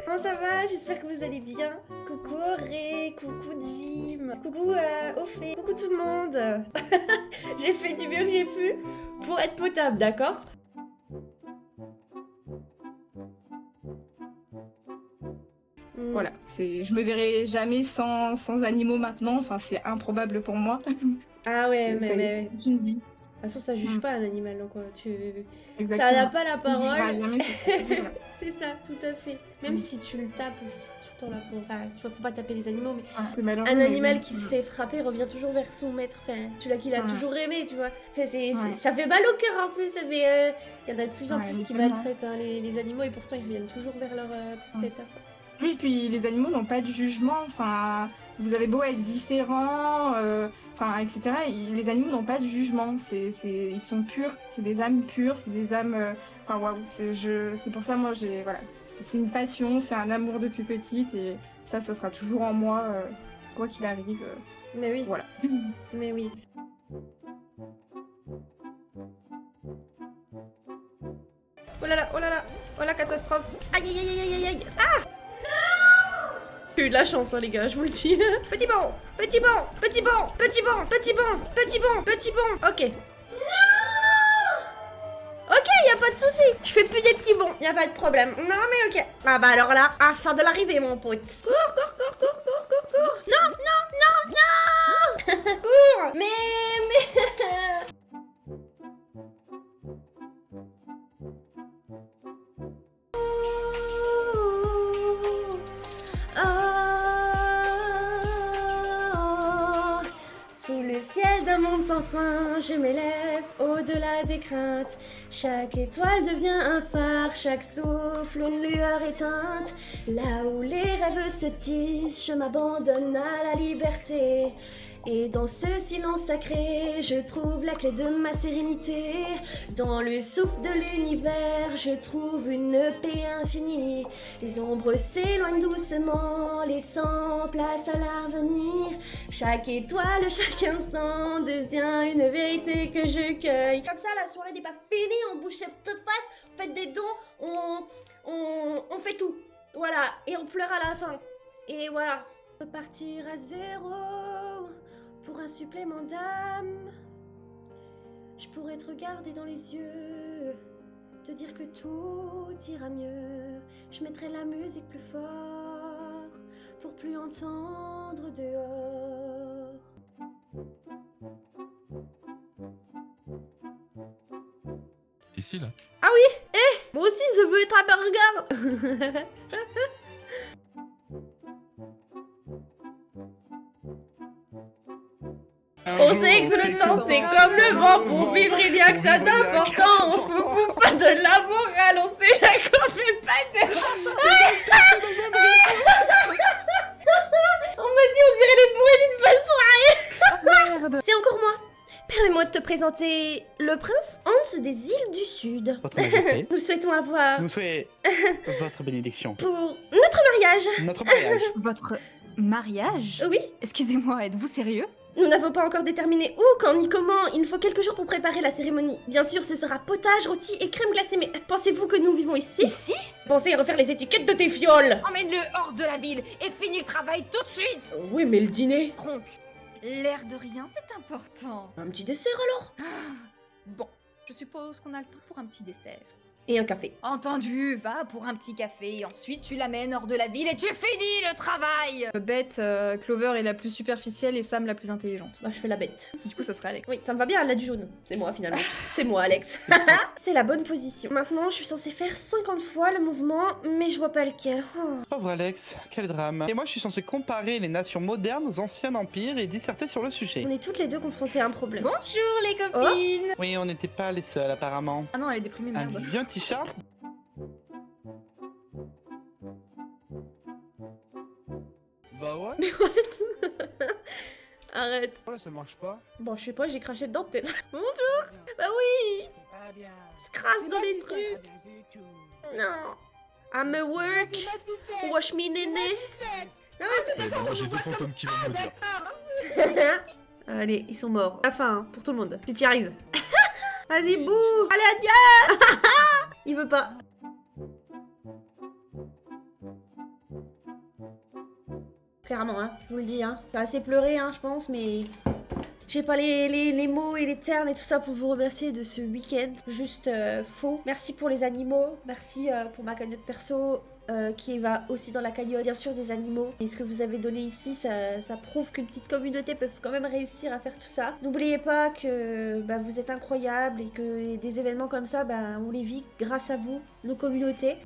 Comment ça va? J'espère que vous allez bien. Coucou Auré, coucou Jim, coucou Ophé, coucou tout le monde. J'ai fait du mieux que j'ai pu pour être potable, d'accord? Voilà, je me verrai jamais sans animaux maintenant, enfin c'est improbable pour moi. Ah ouais, Ça y est, c'est toute une vie. De toute façon, ça juge pas un animal, donc ça n'a Exactement. pas la Tu jugeras parole. jamais, ce sera toujours là. C'est ça, tout à fait. Même si tu le tapes, ça sera tout le temps là pour... Enfin, tu vois, faut pas taper les animaux, mais C'est malheureux, un mais animal oui. qui se fait frapper revient toujours vers son maître. Enfin, celui-là qu'il a toujours aimé, tu vois. Ouais. Ça fait mal au cœur en plus. Ça fait, il y en a de plus en Ouais, plus qui tellement. maltraitent hein, les animaux et pourtant ils reviennent toujours vers leur propriétaire. Oui, puis les animaux n'ont pas de jugement, enfin, vous avez beau être différents, enfin, etc. Les animaux n'ont pas de jugement, ils sont purs, c'est des âmes pures, c'est des âmes, enfin, waouh, c'est pour ça, moi, voilà, c'est une passion, c'est un amour depuis petite, et ça sera toujours en moi, quoi qu'il arrive, Mais oui, voilà. mais oui. Oh là là, catastrophe. Aïe aïe aïe aïe aïe aïe. Ah! J'ai eu de la chance, hein, les gars, je vous le dis. Petit bon, petit bon, petit bon, petit bon, petit bon, petit bon, petit bon. Ok. Ok, y a pas de souci. Je fais plus des petits bons, y a pas de problème. Non mais ok. Ah bah alors là, ça de l'arrivée, mon pote. Cours. Non, non, non, non. Cours. Mais. Sous le ciel d'un monde sans fin, je m'élève au-delà des craintes. Chaque étoile devient un phare, chaque souffle une lueur éteinte. Là où les rêves se tissent, je m'abandonne à la liberté. Et dans ce silence sacré, je trouve la clé de ma sérénité. Dans le souffle de l'univers, je trouve une paix infinie. Les ombres s'éloignent doucement, laissant place à l'avenir. Chaque étoile, chaque instant devient une vérité que je cueille. Comme ça, la soirée n'est pas finie, on bouge toute face, on fait des dons, on fait tout. Voilà, et on pleure à la fin. Et voilà. Repartir à zéro pour un supplément d'âme. Je pourrais te regarder dans les yeux, te dire que tout ira mieux. Je mettrai la musique plus fort pour plus entendre dehors. Ici, là. Ah oui, moi aussi je veux être un burger. On sait que le temps c'est comme le vent, pour vivre il y a que ça d'important. On se fout pas de la morale, on sait là qu'on fait pas de... On m'a dit on dirait les bourrés d'une bonne soirée. C'est encore moi. Permets-moi de te présenter le prince Hans des îles du Sud. Votre Majesté. Nous souhaitons avoir Nous souhaitons votre bénédiction. pour notre mariage. Notre mariage. Votre mariage? Oui, Excusez-moi, êtes-vous sérieux? nous n'avons pas encore déterminé où, quand ni comment. Il nous faut quelques jours pour préparer la cérémonie. Bien sûr, ce sera potage, rôti et crème glacée, mais pensez-vous que nous vivons ici? Ici? Pensez à refaire les étiquettes de tes fioles. Emmène-le hors de la ville et finis le travail tout de suite! Oui, mais le dîner. Tronc, l'air de rien, c'est important. Un petit dessert alors. Bon, je suppose qu'on a le temps pour un petit dessert. Et un café. Entendu, va pour un petit café, ensuite tu l'amènes hors de la ville et tu finis le travail! Bête, Clover est la plus superficielle et Sam la plus intelligente. Bah, je fais la bête. Du coup, ça serait Alex. Oui, ça me va bien, elle a du jaune. C'est moi finalement. C'est moi, Alex. C'est la bonne position. Maintenant, je suis censée faire 50 fois le mouvement, mais je vois pas lequel. Oh. Pauvre Alex, quel drame. Et moi, je suis censé comparer les nations modernes aux anciens empires et disserter sur le sujet. On est toutes les deux confrontées à un problème. Bonjour les copines! Oui, on n'était pas les seuls, apparemment. Ah non, elle est déprimée, Un merde. vieux t-shirt. Bah ouais, Mais what? Arrête. ouais, ça marche pas. Bon, je sais pas, j'ai craché dedans peut-être. Bonjour. Bah oui. Se crasse dans les trucs. Non. I'm a work. Wash me néné. Non, mais Moi, j'ai deux fantômes qui vont me dire. c'est... Allez, ils sont morts. La fin, hein, pour tout le monde. Si t'y arrives. Vas-y, bouh. Allez, adieu. Il veut pas. Clairement, hein, je vous le dis, hein. J'ai assez pleuré, hein, je pense, mais... J'ai pas les mots et les termes et tout ça pour vous remercier de ce week-end. Juste faux. Merci pour les animaux. Merci pour ma cagnotte perso qui va aussi dans la cagnotte bien sûr des animaux. Et ce que vous avez donné ici, ça prouve qu'une petite communauté peut quand même réussir à faire tout ça. N'oubliez pas que bah, vous êtes incroyables et que des événements comme ça, bah, on les vit grâce à vous, nos communautés.